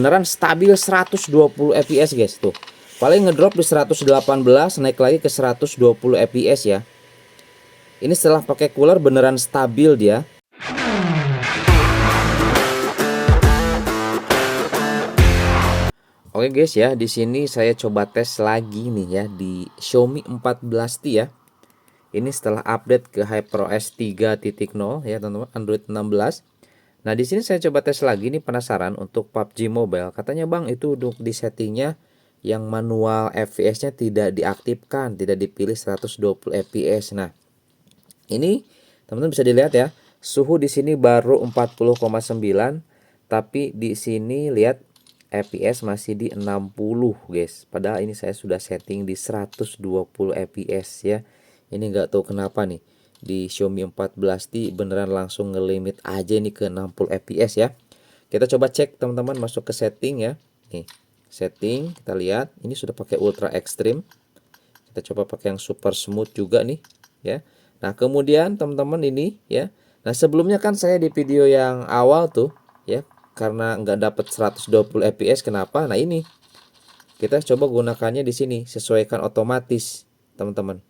beneran stabil 120 fps guys. Tuh paling ngedrop di 118, naik lagi ke 120 fps ya. Ini setelah pakai cooler beneran stabil dia. Oke guys ya, di sini saya coba tes lagi nih ya di Xiaomi 14T ya. Ini setelah update ke HyperOS 3.0 ya teman-teman, Android 16. Nah, di sini saya coba tes lagi nih, penasaran untuk PUBG Mobile. Katanya Bang, itu untuk di settingnya yang manual FPS-nya tidak diaktifkan, tidak dipilih 120 fps. Nah, ini teman-teman bisa dilihat ya. Suhu di sini baru 40,9, tapi di sini lihat FPS masih di 60 guys. Padahal ini saya sudah setting di 120 fps ya. Ini nggak tahu kenapa nih di Xiaomi 14T beneran langsung ngelimit aja nih ke 60 fps ya. Kita coba cek teman-teman, masuk ke setting ya. Nih, setting kita lihat ini sudah pakai ultra extreme. Kita coba pakai yang super smooth juga nih ya. Nah, kemudian teman-teman ini ya. Nah, sebelumnya kan saya di video yang awal tuh ya, karena nggak dapat 120 fps. Kenapa? Nah, ini kita coba gunakannya di sini, sesuaikan otomatis teman-teman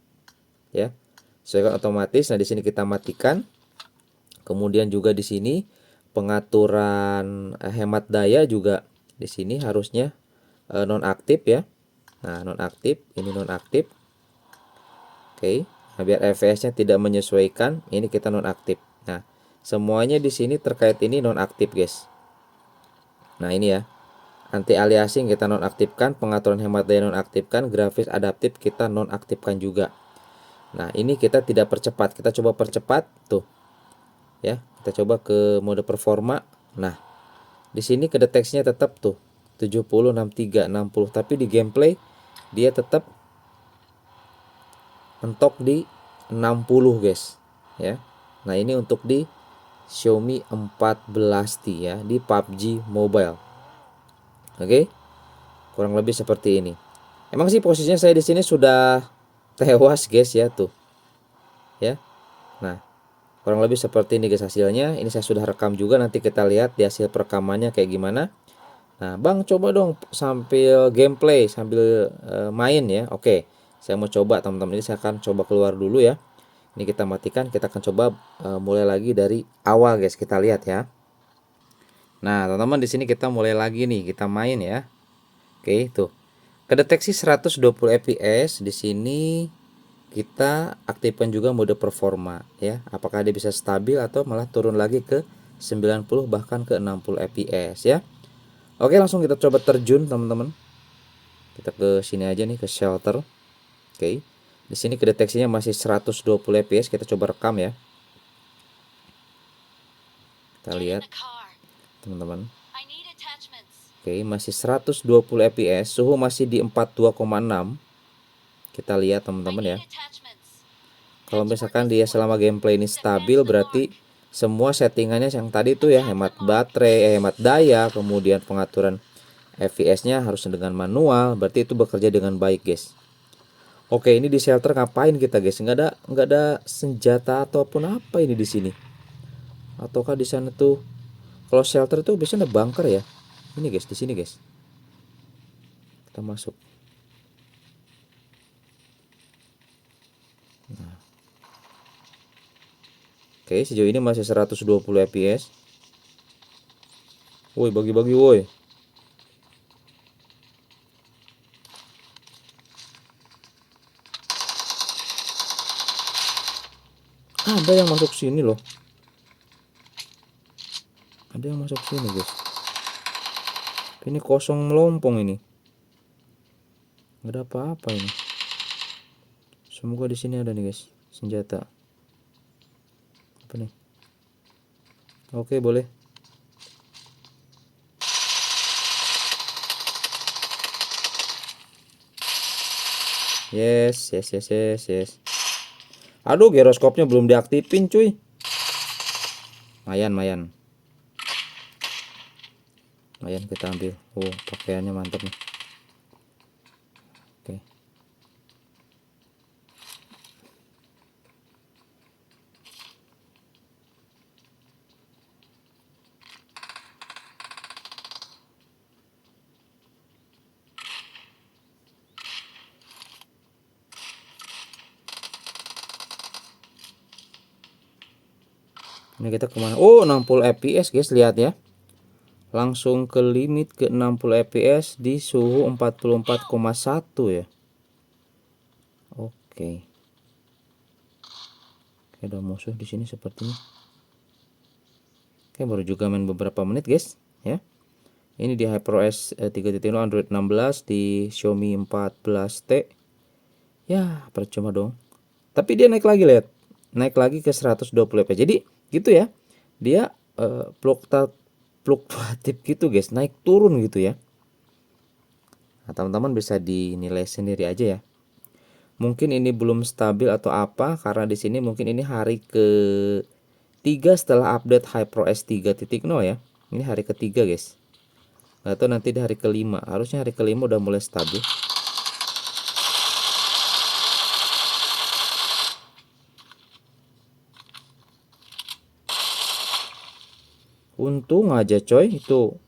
ya. Sesuaikan otomatis. Nah, di sini kita matikan. Kemudian juga di sini pengaturan hemat daya juga di sini harusnya nonaktif ya. Nah, nonaktif, ini nonaktif. Oke. Nah, biar fps-nya tidak menyesuaikan, ini kita nonaktif. Nah, semuanya di sini terkait ini nonaktif, guys. Nah, ini ya. Anti aliasing kita nonaktifkan, pengaturan hemat daya nonaktifkan, grafis adaptif kita nonaktifkan juga. Nah, ini kita tidak percepat. Kita coba percepat tuh. Ya, kita coba ke mode performa. Nah, di sini kedeteksinya tetap tuh 70, 63, 60, tapi di gameplay dia tetap mentok di 60 guys ya. Nah, ini untuk di Xiaomi 14T ya, di PUBG Mobile. Oke. Kurang lebih seperti ini. Emang sih posisinya saya di sini sudah tewas guys ya tuh. Ya. Nah, kurang lebih seperti ini guys hasilnya. Ini saya sudah rekam juga, nanti kita lihat di hasil perekamannya kayak gimana. Nah, Bang, coba dong sambil gameplay, sambil main ya. Oke. Saya mau coba teman-teman, ini saya akan coba keluar dulu ya. Ini kita matikan, kita akan coba mulai lagi dari awal guys. Kita lihat ya. Nah, teman-teman, di sini kita mulai lagi nih, kita main ya. Oke, tuh. Kedeteksi 120 fps. Di sini kita aktifkan juga mode performa ya. Apakah dia bisa stabil atau malah turun lagi ke 90 bahkan ke 60 fps ya. Oke, langsung kita coba terjun teman-teman. Kita ke sini aja nih, ke shelter. Oke. Di sini kedeteksinya masih 120 fps. Kita coba rekam ya. Kita lihat teman-teman. Oke, masih 120 fps, suhu masih di 42,6. Kita lihat teman-teman ya. Kalau misalkan dia selama gameplay ini stabil, berarti semua settingannya yang tadi tuh ya, hemat baterai, hemat daya, kemudian pengaturan fps-nya harus dengan manual, berarti itu bekerja dengan baik guys. Oke, ini di shelter ngapain kita guys? Nggak ada senjata ataupun apa ini di sini. Ataukah di sana tuh, kalau shelter tuh biasanya ada bunker ya. Ini guys, di sini guys. Kita masuk. Nah. Oke, sejauh ini masih 120 fps. Woi, bagi-bagi woi. Ada yang masuk sini loh. Ada yang masuk sini guys. Ini kosong melompong ini. Nggak ada apa-apa ini. Semoga di sini ada nih guys, senjata. Apa nih? Oke, boleh. Yes, yes, yes, yes, yes. Aduh, giroskopnya belum diaktifin cuy. Mayan, mayan. Mayan kita ambil. Pakaiannya mantap nih. Oke. Ini kita kemana? Oh, 60 fps guys, lihat ya. Langsung ke limit ke 60 fps di suhu 44,1 ya. Oke. Ada musuh di sini sepertinya. Oke, baru juga main beberapa menit guys ya. Ini di HyperOS 3.0 Android 16 di Xiaomi 14T. Ya, percuma dong. Tapi dia naik lagi, lihat. Naik lagi ke 120 fps. Jadi gitu ya. Dia fluktuatif gitu guys, naik turun gitu ya. Nah, teman-teman bisa dinilai sendiri aja ya. Mungkin ini belum stabil atau apa, karena di sini mungkin ini hari ke-3 setelah update HyperOS 3.0 ya. Ini hari ketiga guys. Atau nanti di hari ke-5. Harusnya hari ke-5 udah mulai stabil. Untung aja coy, itu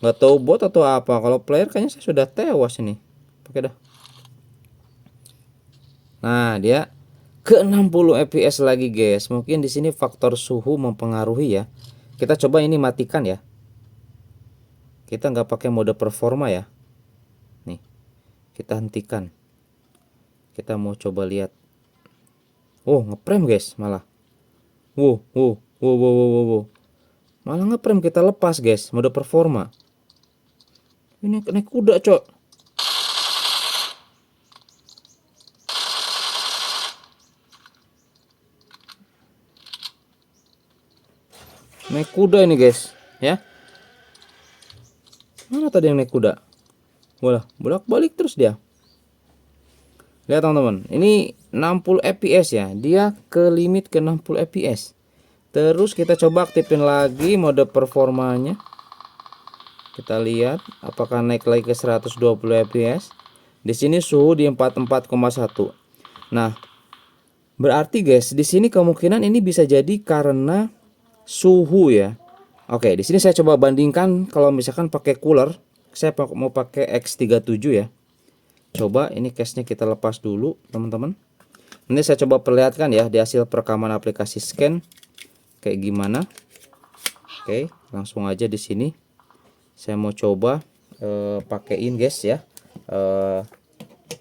nggak tahu bot atau apa. Kalau player kayaknya saya sudah tewas ini. Pakai dah. Nah, dia ke 60 fps lagi guys. Mungkin di sini faktor suhu mempengaruhi ya. Kita coba ini matikan ya. Kita nggak pakai mode performa ya. Nih, kita hentikan. Kita mau coba lihat. Oh, ngeprem guys malah. Wow, wow, wow, wow, wow, wow. Malah ngeprem, kita lepas guys mode performa. Ini naik kuda cok. Naik kuda ini guys ya. Mana tadi yang naik kuda? Walah, bolak-balik terus dia. Lihat teman-teman, ini 60 fps ya. Dia ke limit ke 60 fps. Terus kita coba aktifin lagi mode performanya. Kita lihat apakah naik lagi ke 120 fps. Di sini suhu di 44,1. Nah, berarti guys, di sini kemungkinan ini bisa jadi karena suhu ya. Oke, di sini saya coba bandingkan kalau misalkan pakai cooler. Saya mau pakai X37 ya. Coba ini case-nya kita lepas dulu, teman-teman. Ini saya coba perlihatkan ya di hasil perekaman aplikasi scan kayak gimana. Oke, langsung aja di sini. Saya mau coba pakein guys ya.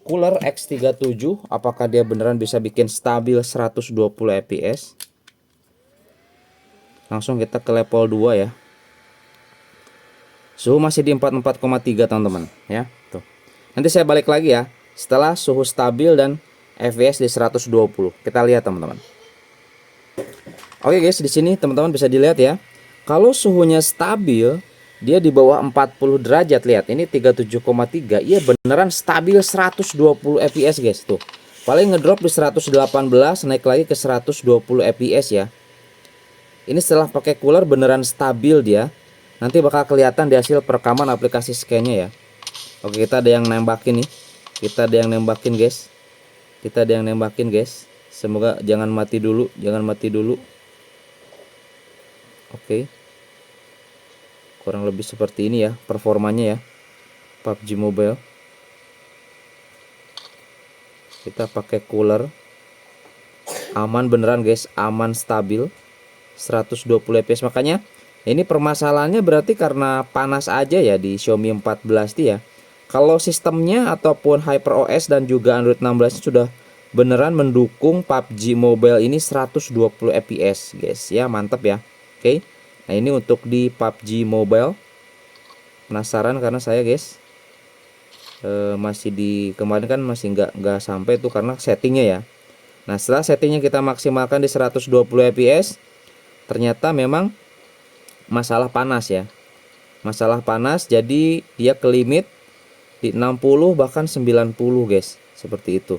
Cooler X37, apakah dia beneran bisa bikin stabil 120 fps. Langsung kita ke level 2 ya. Suhu masih di 44,3 teman-teman ya. Tuh. Nanti saya balik lagi ya setelah suhu stabil dan fps di 120. Kita lihat teman-teman. Oke guys, di sini teman-teman bisa dilihat ya. Kalau suhunya stabil, dia di bawah 40 derajat. Lihat, ini 37,3. Iya beneran stabil 120 fps guys tuh. Paling ngedrop di 118, naik lagi ke 120 fps ya. Ini setelah pakai cooler beneran stabil dia. Nanti bakal kelihatan di hasil perekaman aplikasi scan-nya ya. Oke, kita ada yang nembakin nih. Kita ada yang nembakin guys. Kita ada yang nembakin guys. Semoga jangan mati dulu, jangan mati dulu. Oke. Kurang lebih seperti ini ya performanya ya. PUBG Mobile. Kita pakai cooler. Aman beneran guys, aman stabil. 120 fps, makanya ini permasalahannya berarti karena panas aja ya di Xiaomi 14 ya. Kalau sistemnya ataupun HyperOS dan juga Android 16 sudah beneran mendukung PUBG Mobile ini 120 fps guys ya, mantap ya. Oke. Nah, ini untuk di PUBG Mobile. Penasaran karena saya guys masih di kemarin kan masih nggak sampai tuh karena settingnya ya. Nah, setelah settingnya kita maksimalkan di 120 fps, ternyata memang masalah panas ya. Masalah panas, jadi dia ke limit di 60 bahkan 90 guys, seperti itu.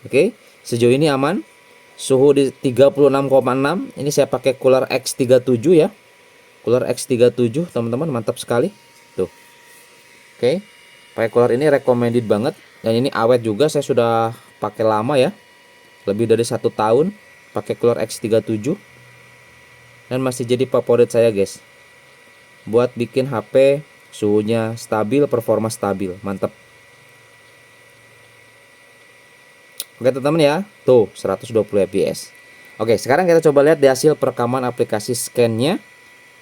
Oke, sejauh ini aman. Suhu di 36,6. Ini saya pakai cooler X37 ya. Cooler X37 teman-teman, mantap sekali. Tuh. Oke. Pakai cooler ini recommended banget, dan ini awet juga, saya sudah pakai lama ya. Lebih dari 1 tahun pakai cooler X37. Dan masih jadi favorit saya guys. Buat bikin HP suhunya stabil, performa stabil, mantap. Oke teman-teman ya, tuh 120 fps. Oke, sekarang kita coba lihat di hasil perekaman aplikasi scan-nya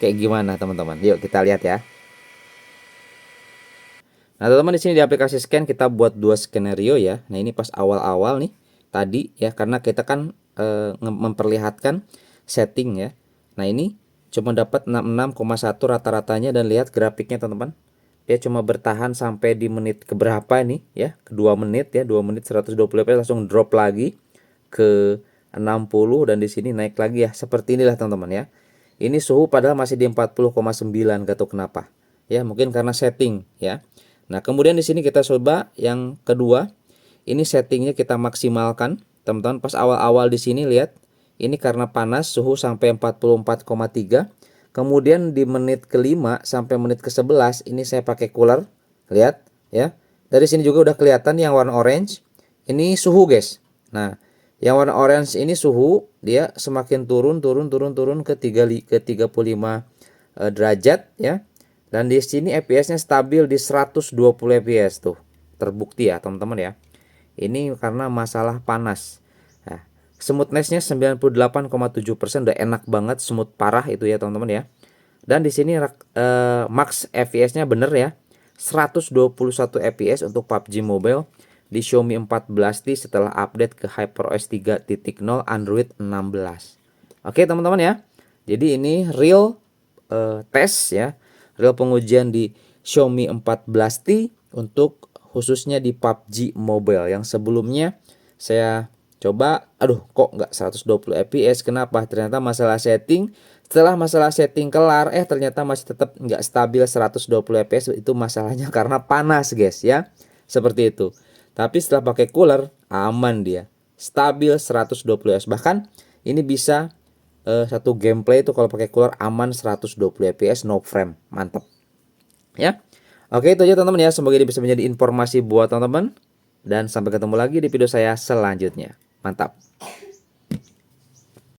kayak gimana teman-teman. Yuk kita lihat ya. Nah teman-teman, di sini di aplikasi scan kita buat dua skenario ya. Nah ini pas awal-awal nih tadi ya, karena kita kan memperlihatkan setting ya. Nah ini cuma dapat 66,1 rata-ratanya, dan lihat grafiknya teman-teman. Dia cuma bertahan sampai di menit keberapa nih ya, ke 2 menit ya, 2 menit 120 fps langsung drop lagi ke 60, dan di sini naik lagi ya. Seperti inilah teman-teman ya. Ini suhu padahal masih di 40,9, gak tahu kenapa. Ya, mungkin karena setting ya. Nah, kemudian di sini kita coba yang kedua. Ini settingnya kita maksimalkan. Teman-teman, pas awal-awal di sini lihat, ini karena panas suhu sampai 44,3. Kemudian di menit kelima sampai menit ke-11 ini saya pakai cooler. Lihat ya. Dari sini juga udah kelihatan yang warna orange. Ini suhu, guys. Nah, yang warna orange ini suhu, dia semakin turun ke 35 derajat ya. Dan di sini FPS-nya stabil di 120 fps tuh. Terbukti ya, teman-teman ya. Ini karena masalah panas. Nah, smoothness-nya 98,7%, udah enak banget, smooth parah itu ya, teman-teman ya. Dan di sini max FPS-nya bener ya. 121 fps untuk PUBG Mobile di Xiaomi 14T setelah update ke HyperOS 3.0 Android 16. Oke teman-teman ya. Jadi ini real tes ya, real pengujian di Xiaomi 14T untuk khususnya di PUBG Mobile. Yang sebelumnya saya coba, aduh kok nggak 120 fps, kenapa? Ternyata masalah setting. Setelah masalah setting kelar, ternyata masih tetap nggak stabil 120 fps. Itu masalahnya karena panas guys ya, seperti itu. Tapi setelah pakai cooler, aman dia, stabil 120 fps. Bahkan ini bisa satu gameplay itu kalau pakai cooler aman 120 fps, no frame, mantap ya. Oke, itu aja teman-teman ya, semoga ini bisa menjadi informasi buat teman-teman, dan sampai ketemu lagi di video saya selanjutnya. Mantap.